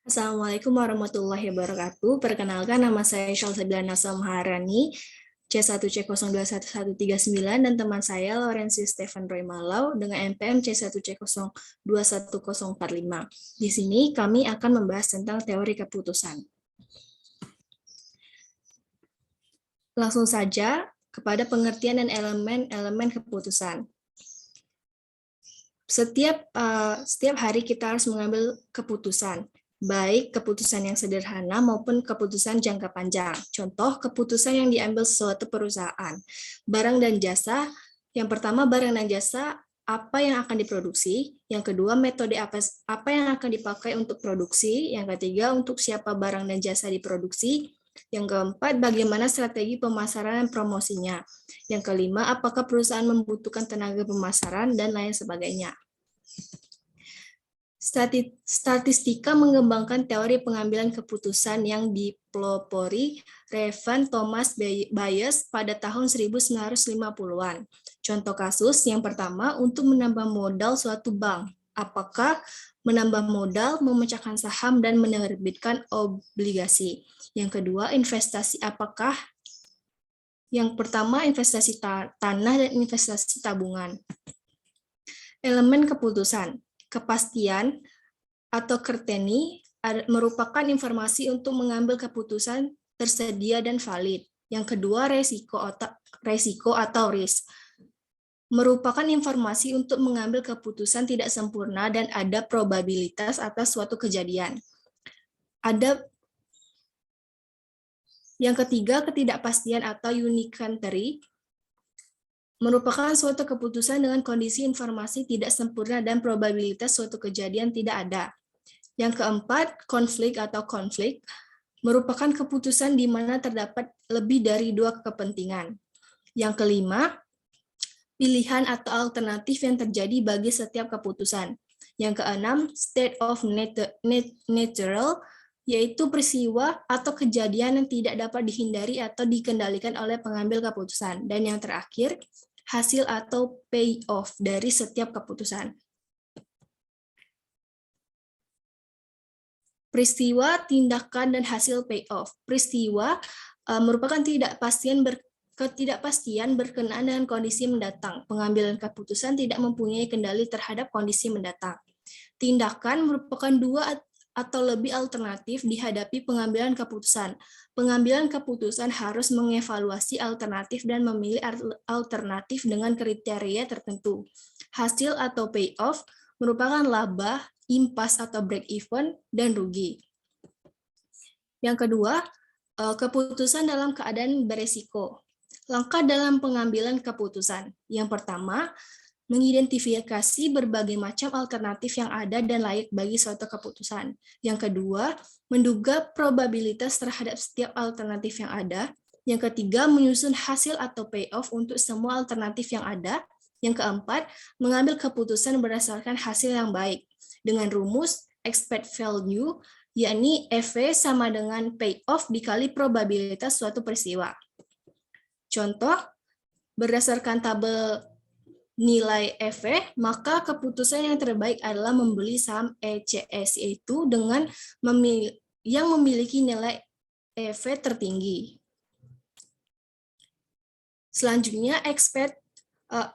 Assalamualaikum warahmatullahi wabarakatuh. Perkenalkan, nama saya Syalsabila Nasa Maharani, C1C021139, dan teman saya Laurensius Stephen Roy Malau dengan NPM C1C021045. Di sini kami akan membahas tentang teori keputusan. Langsung saja kepada pengertian dan elemen-elemen keputusan. Setiap hari kita harus mengambil keputusan, baik keputusan yang sederhana maupun keputusan jangka panjang. Contoh, keputusan yang diambil suatu perusahaan. Barang dan jasa, yang pertama barang dan jasa, apa yang akan diproduksi. Yang kedua, metode apa yang akan dipakai untuk produksi. Yang ketiga, untuk siapa barang dan jasa diproduksi. Yang keempat, bagaimana strategi pemasaran dan promosinya. Yang kelima, apakah perusahaan membutuhkan tenaga pemasaran, dan lain sebagainya. Statistika mengembangkan teori pengambilan keputusan yang dipelopori Revan Thomas Bayes pada tahun 1950-an. Contoh kasus yang pertama, untuk menambah modal suatu bank. Apakah menambah modal, memecahkan saham, dan menerbitkan obligasi? Yang kedua, investasi apakah? Yang pertama, investasi tanah dan investasi tabungan. Elemen keputusan. Kepastian atau certainty merupakan informasi untuk mengambil keputusan tersedia dan valid. Yang kedua, resiko atau risk. Merupakan informasi untuk mengambil keputusan tidak sempurna dan ada probabilitas atas suatu kejadian. Yang ketiga, ketidakpastian atau uncertainty merupakan suatu keputusan dengan kondisi informasi tidak sempurna dan probabilitas suatu kejadian tidak ada. Yang keempat, konflik merupakan keputusan di mana terdapat lebih dari dua kepentingan. Yang kelima, pilihan atau alternatif yang terjadi bagi setiap keputusan. Yang keenam, state of natural, yaitu peristiwa atau kejadian yang tidak dapat dihindari atau dikendalikan oleh pengambil keputusan. Dan yang terakhir, hasil atau payoff dari setiap keputusan. Peristiwa, tindakan, dan hasil payoff. Peristiwa merupakan ketidakpastian berkenaan dengan kondisi mendatang. Pengambilan keputusan tidak mempunyai kendali terhadap kondisi mendatang. Tindakan merupakan dua atau lebih alternatif dihadapi pengambilan keputusan. Pengambilan keputusan harus mengevaluasi alternatif dan memilih alternatif dengan kriteria tertentu. Hasil atau payoff merupakan laba, impas atau break even, dan rugi. Yang kedua, keputusan dalam keadaan beresiko. Langkah dalam pengambilan keputusan. Yang pertama, mengidentifikasi berbagai macam alternatif yang ada dan layak bagi suatu keputusan. Yang kedua, menduga probabilitas terhadap setiap alternatif yang ada. Yang ketiga, menyusun hasil atau payoff untuk semua alternatif yang ada. Yang keempat, mengambil keputusan berdasarkan hasil yang baik dengan rumus expected value, yakni EV sama dengan payoff dikali probabilitas suatu peristiwa. Contoh, berdasarkan tabel nilai EV, maka keputusan yang terbaik adalah membeli saham ECS, yaitu dengan yang memiliki nilai EV tertinggi. Selanjutnya, expect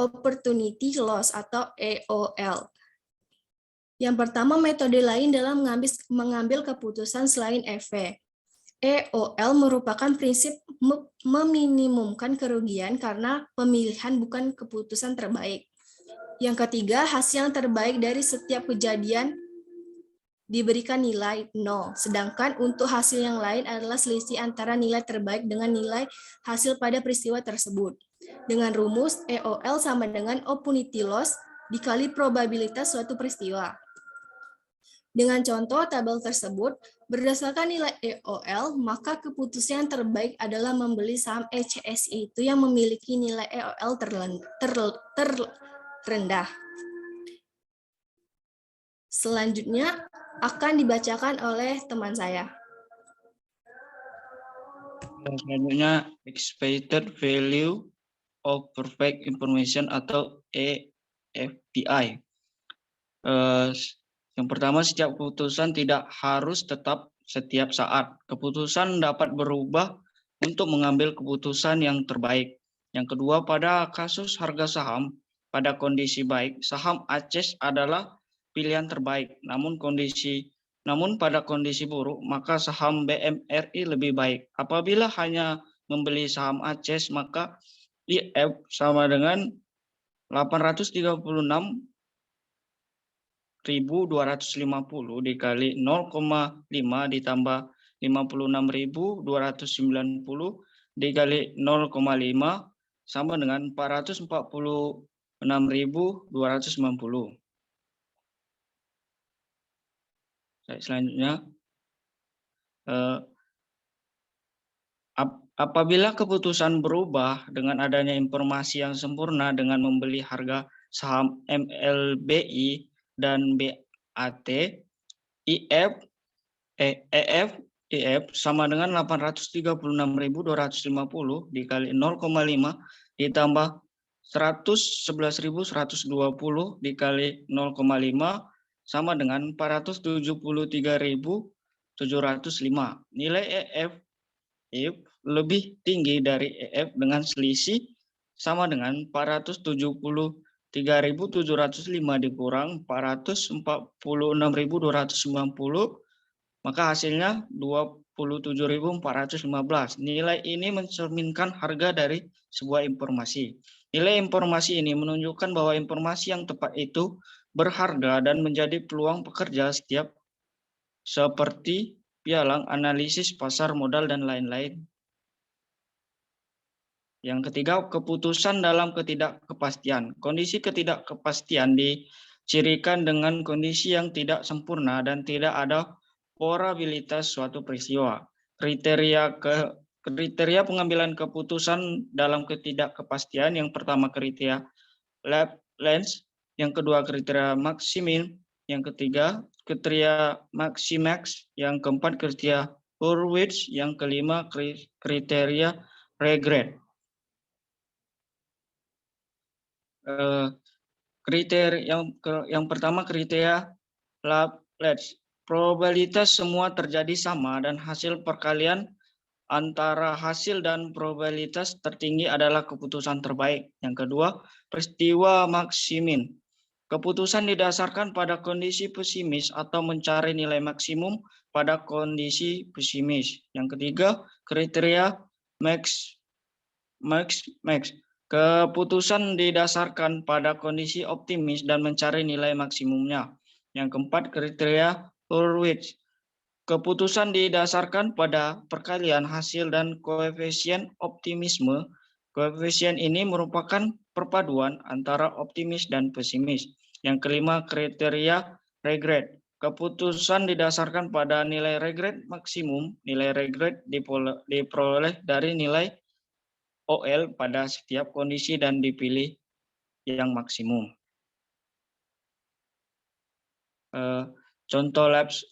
opportunity loss atau EOL. Yang pertama, metode lain dalam mengambil keputusan selain EV. EOL merupakan prinsip meminimumkan kerugian karena pemilihan bukan keputusan terbaik. Yang ketiga, hasil yang terbaik dari setiap kejadian diberikan nilai 0, sedangkan untuk hasil yang lain adalah selisih antara nilai terbaik dengan nilai hasil pada peristiwa tersebut. Dengan rumus EOL sama dengan opportunity loss dikali probabilitas suatu peristiwa. Dengan contoh tabel tersebut, berdasarkan nilai EOL, maka keputusan yang terbaik adalah membeli saham ECS, itu yang memiliki nilai EOL terendah. Selanjutnya akan dibacakan oleh teman saya. Selanjutnya, expected value of perfect information atau EFPI. Yang pertama, setiap keputusan tidak harus tetap setiap saat. Keputusan dapat berubah untuk mengambil keputusan yang terbaik. Yang kedua, pada kasus harga saham, pada kondisi baik, saham ACES adalah pilihan terbaik. Namun pada kondisi buruk, maka saham BMRI lebih baik. Apabila hanya membeli saham ACES, maka IF sama dengan 836.250 dikali 0,5 ditambah 56.290 dikali 0,5 sama dengan 446.290. Selanjutnya, apabila keputusan berubah dengan adanya informasi yang sempurna dengan membeli harga saham MLBI dan BAT, EF sama dengan 836.250 dikali 0,5 ditambah 111.120 dikali 0,5 sama dengan 473.705. Nilai EF lebih tinggi dari EF dengan selisih sama dengan 473.705 dikurang 446.290, maka hasilnya 27.415. Nilai ini mencerminkan harga dari sebuah informasi. Nilai informasi ini menunjukkan bahwa informasi yang tepat itu berharga dan menjadi peluang pekerja setiap, seperti pialang, analisis pasar modal, dan lain-lain. Yang ketiga, keputusan dalam ketidakkepastian. Kondisi ketidakkepastian dicirikan dengan kondisi yang tidak sempurna dan tidak ada probabilitas suatu peristiwa. Kriteria pengambilan keputusan dalam ketidakkepastian: yang pertama kriteria Lens, yang kedua kriteria Maximin, yang ketiga kriteria Maximax, yang keempat kriteria Hurwitz, yang kelima kriteria Regret. Kriteria yang pertama kriteria Lens. Probabilitas semua terjadi sama dan hasil perkalian antara hasil dan probabilitas tertinggi adalah keputusan terbaik. Yang kedua, peristiwa Maximin. Keputusan didasarkan pada kondisi pesimis atau mencari nilai maksimum pada kondisi pesimis. Yang ketiga, kriteria Max. Keputusan didasarkan pada kondisi optimis dan mencari nilai maksimumnya. Yang keempat, kriteria Hurwitz. Keputusan didasarkan pada perkalian hasil dan koefisien optimisme. Koefisien ini merupakan perpaduan antara optimis dan pesimis. Yang kelima, kriteria regret. Keputusan didasarkan pada nilai regret maksimum. Nilai regret diperoleh dari nilai OL pada setiap kondisi dan dipilih yang maksimum. Contoh Let's.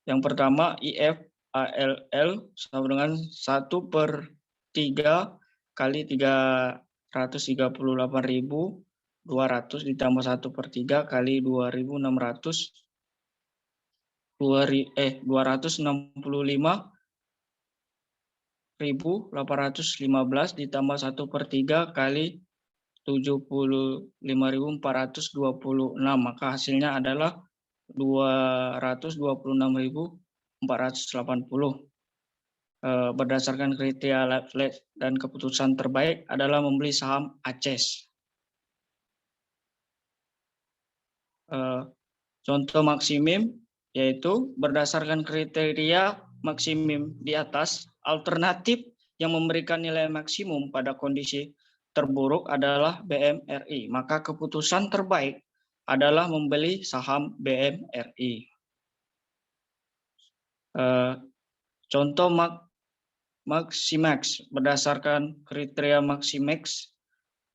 Yang pertama, IF ALL sama dengan 1/3 kali 338.200 ditambah 1/3 kali 265.815 ditambah 1/3 kali 75.426, maka hasilnya adalah 226.480. Berdasarkan kriteria Lens dan keputusan terbaik adalah membeli saham ACES. Contoh maksimum yaitu berdasarkan kriteria maksimum di atas, alternatif yang memberikan nilai maksimum pada kondisi terburuk adalah BMRI, maka keputusan terbaik adalah membeli saham BMRI. Contoh Maximax, berdasarkan kriteria Maximax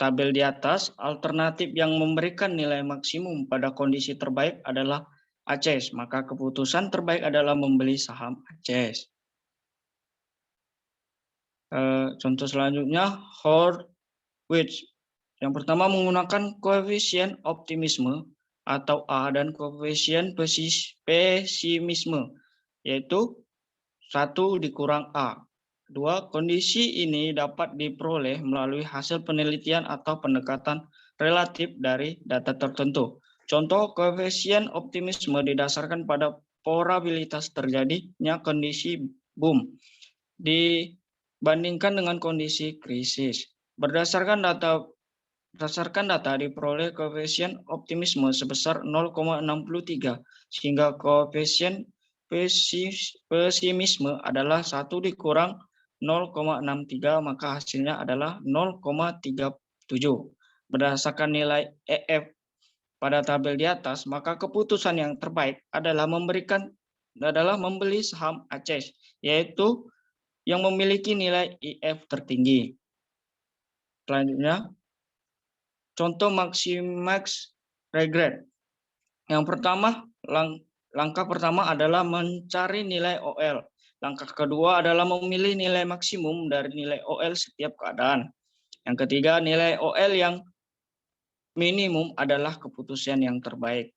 tabel di atas, alternatif yang memberikan nilai maksimum pada kondisi terbaik adalah ACES, maka keputusan terbaik adalah membeli saham ACES. Contoh selanjutnya, Hurwitz. Yang pertama menggunakan koefisien optimisme. atau A, dan koefisien pesimisme, yaitu 1 dikurang A. 2. Kondisi ini dapat diperoleh melalui hasil penelitian atau pendekatan relatif dari data tertentu. Contoh, koefisien optimisme didasarkan pada probabilitas terjadinya kondisi boom dibandingkan dengan kondisi krisis. Berdasarkan data diperoleh koefisien optimisme sebesar 0,63 sehingga koefisien pesimisme adalah 1 dikurang 0,63, maka hasilnya adalah 0,37. Berdasarkan nilai EF pada tabel di atas, maka keputusan yang terbaik adalah membeli saham ACES, yaitu yang memiliki nilai EF tertinggi. Selanjutnya, contoh Maximax Regret. Yang pertama, langkah pertama adalah mencari nilai OL. Langkah kedua adalah memilih nilai maksimum dari nilai OL setiap keadaan. Yang ketiga, nilai OL yang minimum adalah keputusan yang terbaik.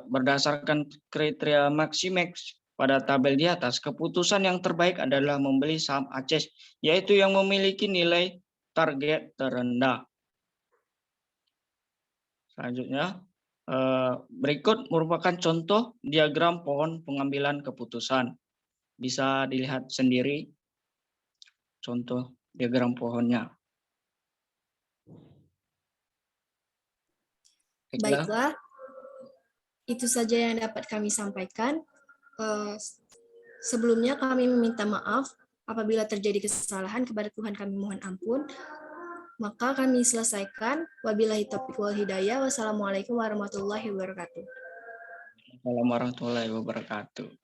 Berdasarkan kriteria Maximax pada tabel di atas, keputusan yang terbaik adalah membeli saham ACES, yaitu yang memiliki nilai target terendah. Selanjutnya, berikut merupakan contoh diagram pohon pengambilan keputusan. Bisa dilihat sendiri contoh diagram pohonnya. Baiklah, itu saja yang dapat kami sampaikan. Sebelumnya kami meminta maaf apabila terjadi kesalahan, kepada Tuhan kami mohon ampun. Maka kami selesaikan. Wabillahi taufiq wal hidayah. Wassalamualaikum warahmatullahi wabarakatuh. Assalamualaikum warahmatullahi wabarakatuh.